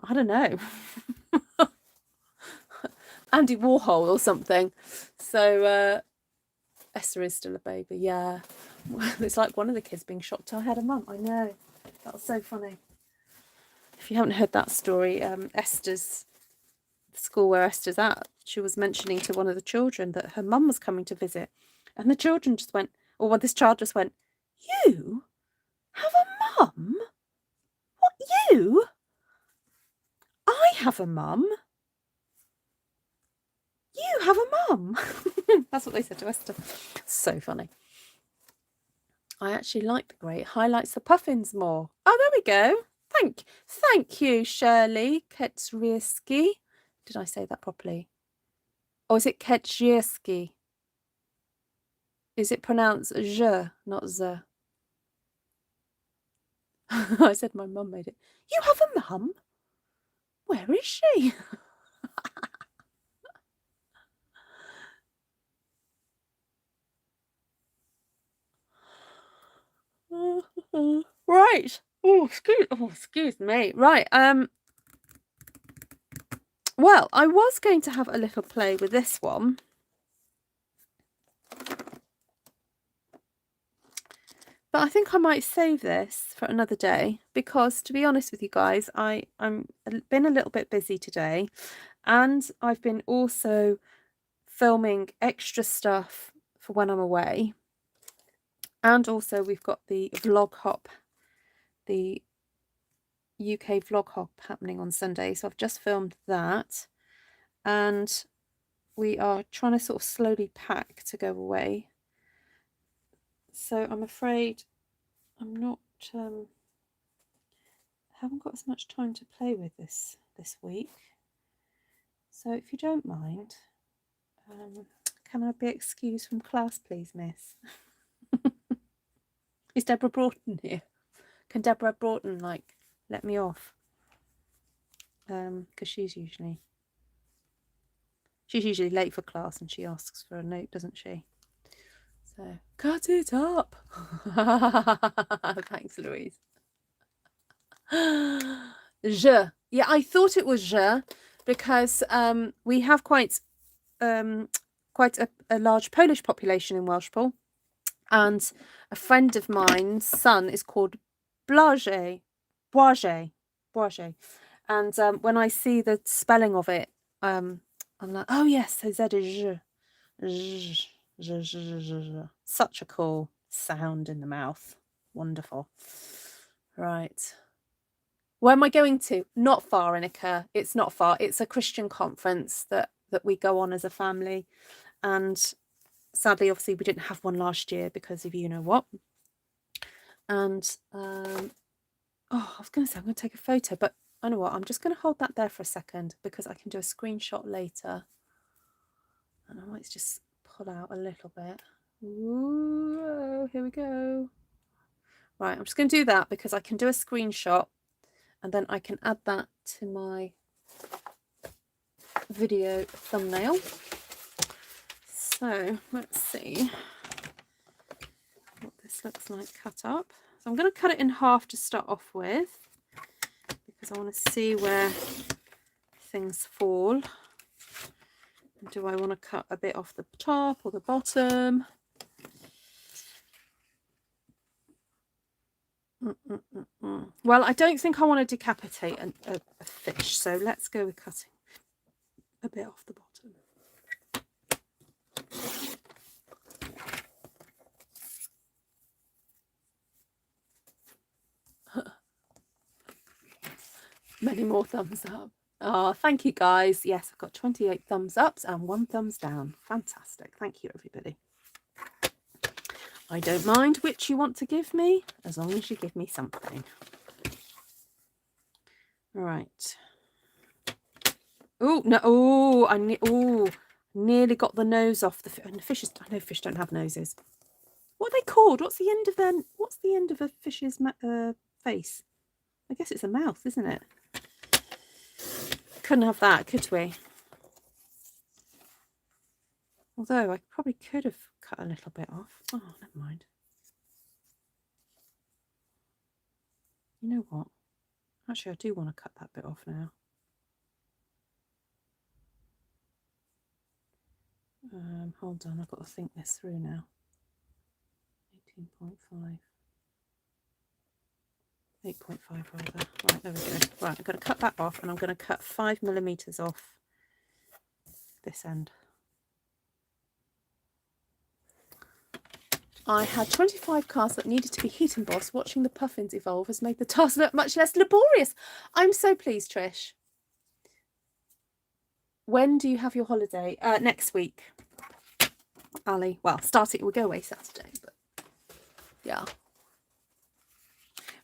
I don't know. Andy Warhol or something. So Esther is still a baby. Yeah. It's like one of the kids being shocked I had a mum. I know. That was so funny. If you haven't heard that story, Esther's school where Esther's at, she was mentioning to one of the children that her mum was coming to visit. And the children just went, or well, this child just went, "You have a mum? What, you? I have a mum? You have a mum?" That's what they said to Esther. So funny. I actually like the grey. It highlights the puffins more. Oh, there we go. Thank you, Shirley Ketsrieski. Did I say that properly? Or is it Ketsrieski? Is it pronounced je, not ze? I said my mum made it. You have a mum? Where is she? Right. Oh, excuse me. Right. Well, I was going to have a little play with this one. But I think I might save this for another day because, to be honest with you guys, I'm been a little bit busy today, and I've been also filming extra stuff for when I'm away. And also we've got the vlog hop, the UK vlog hop happening on Sunday. So I've just filmed that. and we are trying to sort of slowly pack to go away. So I'm afraid I'm not haven't got as much time to play with this week. So if you don't mind, can I be excused from class, please, miss? Is Deborah Broughton here? Can Deborah Broughton, like, let me off? Because she's usually late for class and she asks for a note, doesn't she? So, cut it up. Thanks, Louise. Je. Yeah, I thought it was je because we have quite a large Polish population in Welshpool, and a friend of mine's son is called Blaże, and when I see the spelling of it, I'm like, oh yes, so Z is je. Such a cool sound in the mouth. Wonderful. Right. Where am I going to? Not far, Annika. It's not far. It's a Christian conference that we go on as a family. And sadly, obviously, we didn't have one last year because of you know what. And, oh, I was going to say, I'm going to take a photo, but I know what, I'm just going to hold that there for a second because I can do a screenshot later. And I might just pull out a little bit. Ooh, here we go. Right, I'm just going to do that because I can do a screenshot and then I can add that to my video thumbnail. So let's see what this looks like cut up. So I'm going to cut it in half to start off with because I want to see where things fall. Do I want to cut a bit off the top or the bottom? Well, I don't think I want to decapitate a fish, so let's go with cutting a bit off the bottom. Many more thumbs up. Oh, thank you guys. Yes, I've got 28 thumbs ups and 1 thumbs down. Fantastic. Thank you, everybody. I don't mind which you want to give me, as long as you give me something. All right. Oh, no. Oh, nearly got the nose off the fish. And the fishes, I know fish don't have noses. What are they called? What's the end of a fish's face? I guess it's a mouth, isn't it? Couldn't have that, could we? Although I probably could have cut a little bit off. Oh, never mind. You know what? Actually, I do want to cut that bit off now. Hold on, I've got to think this through now. 18.5. 8.5 rather. Right, there we go. Right, I'm going to cut that off and I'm going to cut 5mm off this end. I had 25 cards that needed to be heat embossed. Watching the puffins evolve has made the task look much less laborious. I'm so pleased, Trish. When do you have your holiday? Next week, Ali. Well, we'll go away Saturday, but yeah.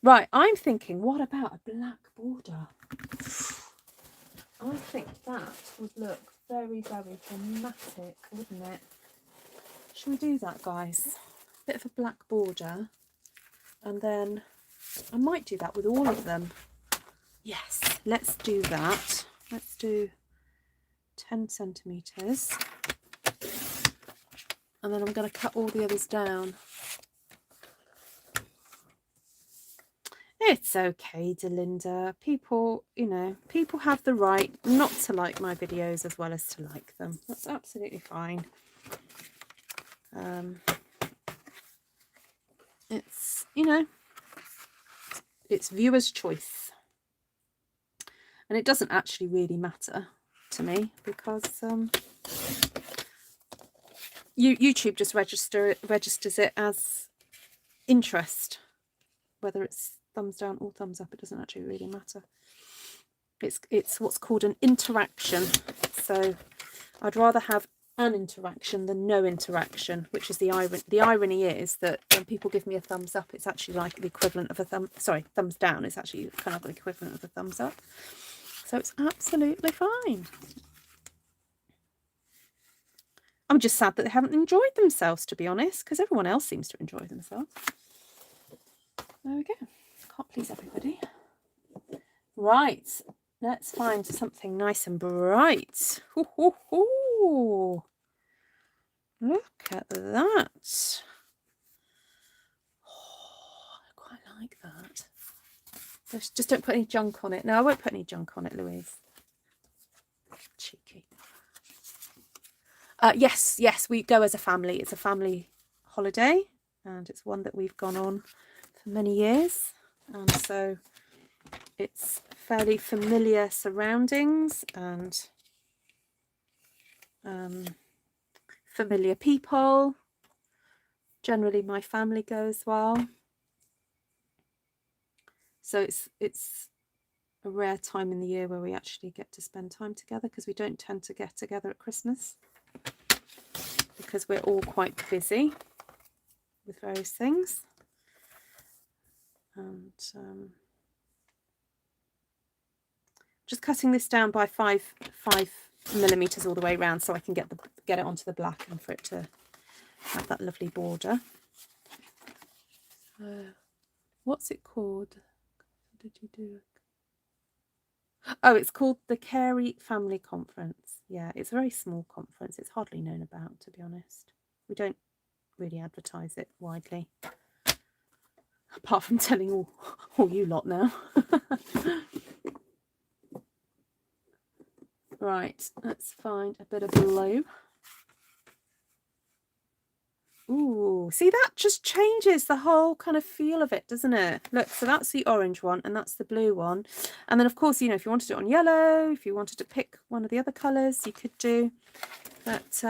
Right, I'm thinking, what about a black border? I think that would look very, very dramatic, wouldn't it? Shall we do that, guys? Bit of a black border, and then I might do that with all of them. Yes, let's do that. Let's do 10 centimeters, and then I'm going to cut all the others down. It's okay, Delinda. People, you know, people have the right not to like my videos as well as to like them. That's absolutely fine. It's, you know, it's viewers' choice. And it doesn't actually really matter to me because YouTube just registers it as interest. Whether it's thumbs down or thumbs up, it doesn't actually really matter. It's what's called an interaction. So I'd rather have an interaction than no interaction, which is the irony. The irony is that when people give me a thumbs up, it's actually like the equivalent of a thumbs down. It's actually kind of the equivalent of a thumbs up. So it's absolutely fine. I'm just sad that they haven't enjoyed themselves, to be honest, because everyone else seems to enjoy themselves. There we go. Can't please everybody. Right. Let's find something nice and bright. Ooh, ooh, ooh. Look at that. Oh, I quite like that. Just don't put any junk on it. No, I won't put any junk on it, Louise. Cheeky. Yes, we go as a family. It's a family holiday, and it's one that we've gone on for many years. And so it's fairly familiar surroundings and familiar people. Generally my family go as well. So it's a rare time in the year where we actually get to spend time together, because we don't tend to get together at Christmas because we're all quite busy with various things. And just cutting this down by 5 millimeters all the way around so I can get it onto the black and for it to have that lovely border. What's it called? Did you do it? Oh, it's called the Carey Family Conference. Yeah, it's a very small conference. It's hardly known about, to be honest. We don't really advertise it widely, apart from telling all you lot now. Right, let's find a bit of blue. Ooh, see, that just changes the whole kind of feel of it, doesn't it? Look, so that's the orange one and that's the blue one. And then, of course, you know, if you wanted it on yellow, if you wanted to pick one of the other colours, you could do. But,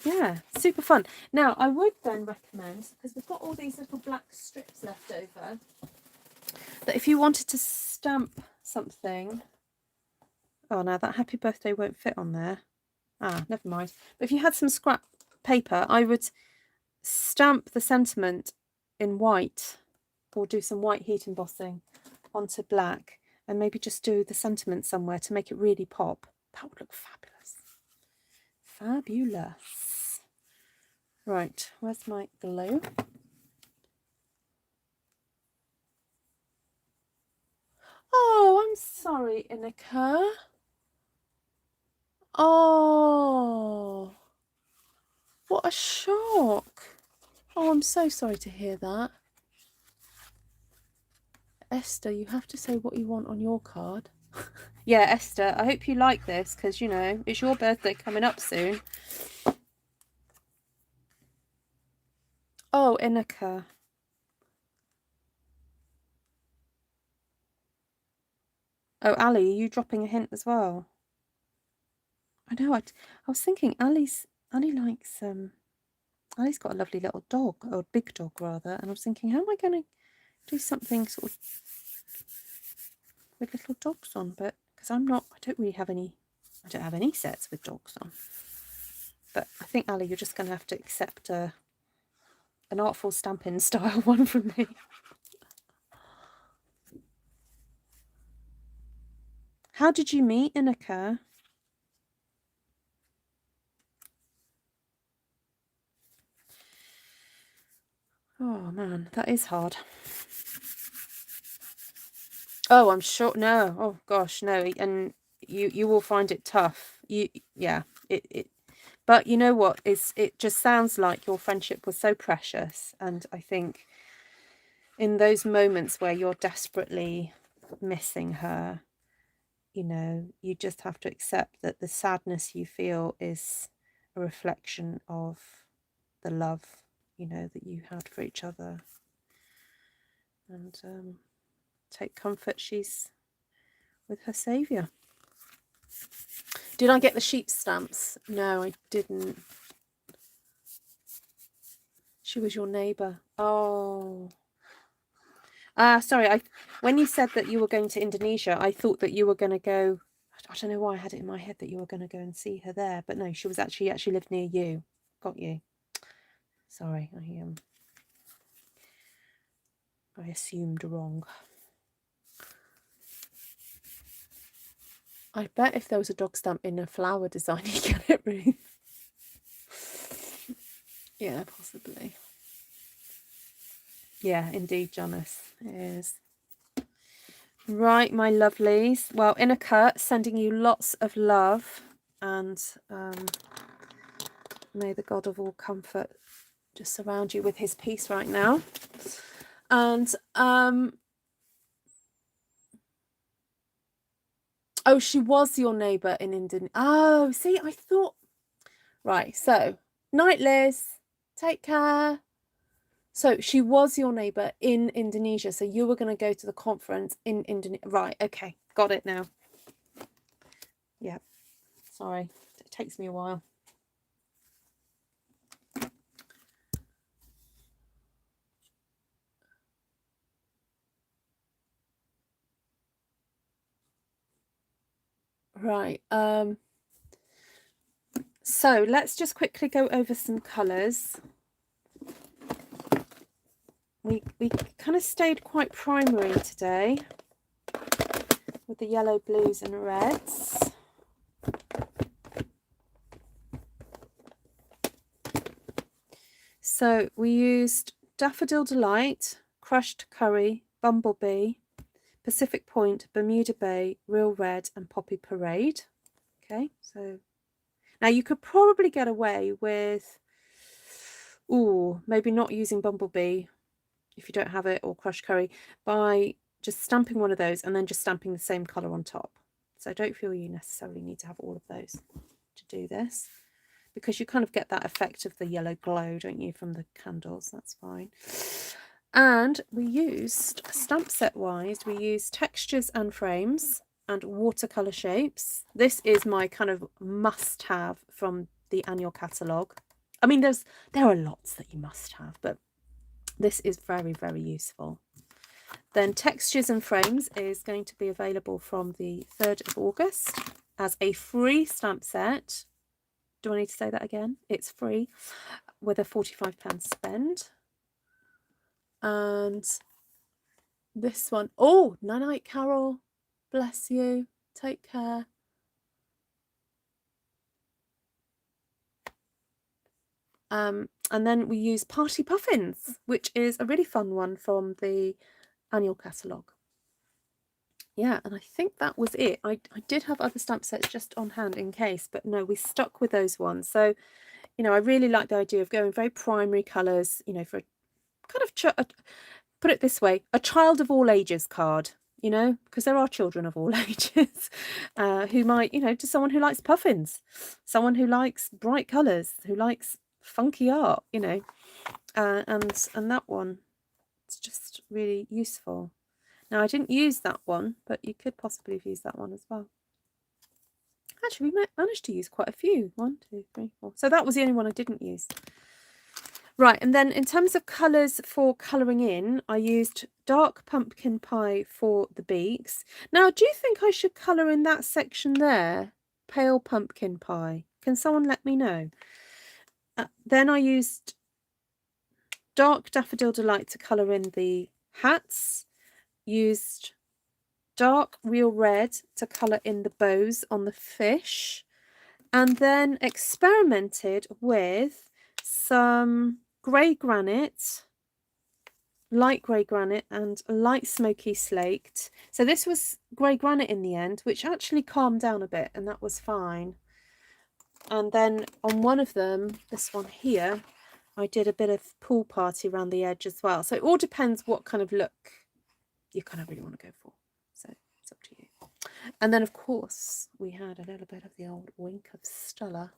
yeah, super fun. Now, I would then recommend, because we've got all these little black strips left over, that if you wanted to stamp something... Oh, no, that happy birthday won't fit on there. Ah, never mind. But if you had some scrap paper, I would stamp the sentiment in white, or do some white heat embossing onto black, and maybe just do the sentiment somewhere to make it really pop. That would look fabulous. Fabulous. Right, where's my glue? Oh, I'm sorry, Inika. Oh, what a shock. Oh, I'm so sorry to hear that. Esther, you have to say what you want on your card. Yeah, Esther, I hope you like this, because, you know, it's your birthday coming up soon. Oh, Inika. Oh, Ali, are you dropping a hint as well? I know, I was thinking Ali likes, Ali's got a lovely little dog, or a big dog rather, and I was thinking, how am I going to do something sort of with little dogs on? But because I don't have any sets with dogs on. But I think, Ali, you're just going to have to accept an Artful Stampin style one from me. How did you meet, Inika? Oh man, that is hard. Oh, I'm sure. No. Oh gosh, no. And you will find it tough. Yeah. But you know what? It just sounds like your friendship was so precious, and I think in those moments where you're desperately missing her, you know, you just have to accept that the sadness you feel is a reflection of the love, you know, that you had for each other. And take comfort, she's with her saviour. Did I get the sheep stamps? No, I didn't. She was your neighbour. Oh. Sorry, when you said that you were going to Indonesia, I thought that you were going to go. I don't know why I had it in my head that you were going to go and see her there, but no, she was actually lived near you. Got you. Sorry, I assumed wrong. I bet if there was a dog stamp in a flower design, you'd get it, Ruth. Yeah, possibly. Yeah, indeed, Janice, it is. Right, my lovelies. Well, Inner Kurt, sending you lots of love, and may the God of all comfort just surround you with his peace right now. And oh, she was your neighbour in Indonesia. Oh, see, I thought. Right, so night, Liz. Take care. So she was your neighbour in Indonesia. So you were going to go to the conference in Indonesia. Right, okay. Got it now. Yeah. Sorry. It takes me a while. Right. So let's just quickly go over some colours. We kind of stayed quite primary today with the yellow, blues and reds. So we used Daffodil Delight, Crushed Curry, Bumblebee, Pacific Point, Bermuda Bay, Real Red and Poppy Parade. Okay, so now you could probably get away with, maybe not using Bumblebee if you don't have it, or Crushed Curry, by just stamping one of those and then just stamping the same colour on top. So I don't feel you necessarily need to have all of those to do this, because you kind of get that effect of the yellow glow, don't you, from the candles. That's fine. And we used, stamp set wise, we used Textures and Frames and Watercolor Shapes. This is my kind of must have from the annual catalogue. I mean, there are lots that you must have, but this is very, very useful. Then Textures and Frames is going to be available from the 3rd of August as a free stamp set. Do I need to say that again? It's free with a £45 spend. And this one, oh, night, Carol. Bless you. Take care. And then we use Party Puffins, which is a really fun one from the annual catalogue. Yeah, and I think that was it. I did have other stamp sets just on hand in case, but no, we stuck with those ones. So, you know, I really like the idea of going very primary colours, you know, for a kind of, put it this way, a child of all ages card, you know, because there are children of all ages who might, you know, to someone who likes puffins, someone who likes bright colours, who likes funky art, you know, and that one, it's just really useful. Now, I didn't use that one, but you could possibly have used that one as well. Actually, we managed to use quite a few. 1, 2, 3, 4. So that was the only one I didn't use. Right, and then in terms of colours for colouring in, I used dark pumpkin pie for the beaks. Now, do you think I should colour in that section there? Pale pumpkin pie. Can someone let me know? Then I used dark Daffodil Delight to colour in the hats. Used dark Real Red to colour in the bows on the fish. And then experimented with some grey granite, light grey granite and light smoky slate. So this was grey granite in the end, which actually calmed down a bit, and that was fine. And then on one of them, this one here, I did a bit of pool party around the edge as well. So it all depends what kind of look you kind of really want to go for. So it's up to you. And then, of course, we had a little bit of the old Wink of Stella,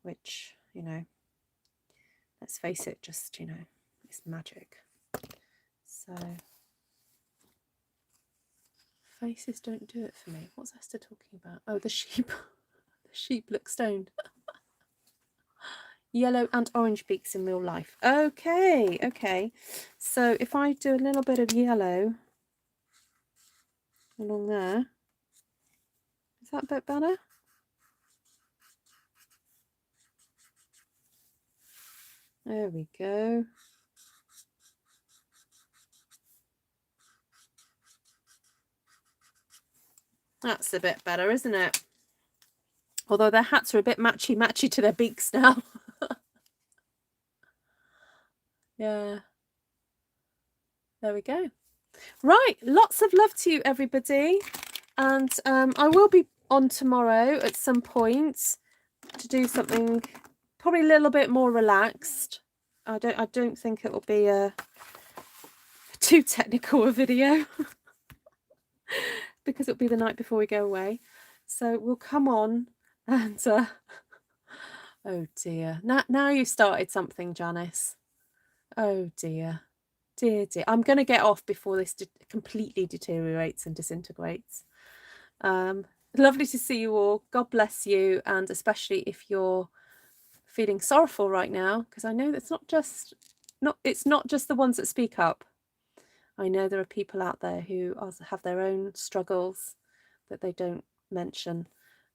which, you know, let's face it, just, you know, it's magic. So, faces don't do it for me. What's Esther talking about? Oh, the sheep. The sheep look stoned. Yellow and orange beaks in real life. Okay, okay. So if I do a little bit of yellow along there, is that a bit better? There we go. That's a bit better, isn't it? Although their hats are a bit matchy to their beaks now. Yeah. There we go. Right, lots of love to you, everybody. And I will be on tomorrow at some point to do something probably a little bit more relaxed. I don't think it will be a too technical a video because it'll be the night before we go away. So we'll come on and oh dear. Now you started something, Janice. Oh dear. Dear. I'm going to get off before this completely deteriorates and disintegrates. Lovely to see you all. God bless you, and especially if you're feeling sorrowful right now, because I know it's not just the ones that speak up. I know there are people out there who also have their own struggles that they don't mention,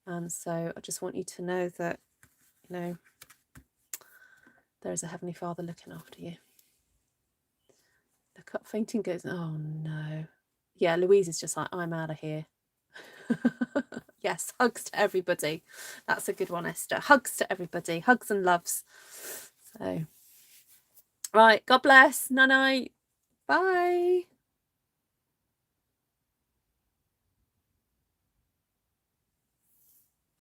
and so I just want you to know that, you know, there's a Heavenly Father looking after you. The cup fainting goes, oh no. Yeah, Louise is just like, I'm out of here. Yes, hugs to everybody. That's a good one, Esther. Hugs to everybody. Hugs and loves. So, right, God bless. Night night. Bye.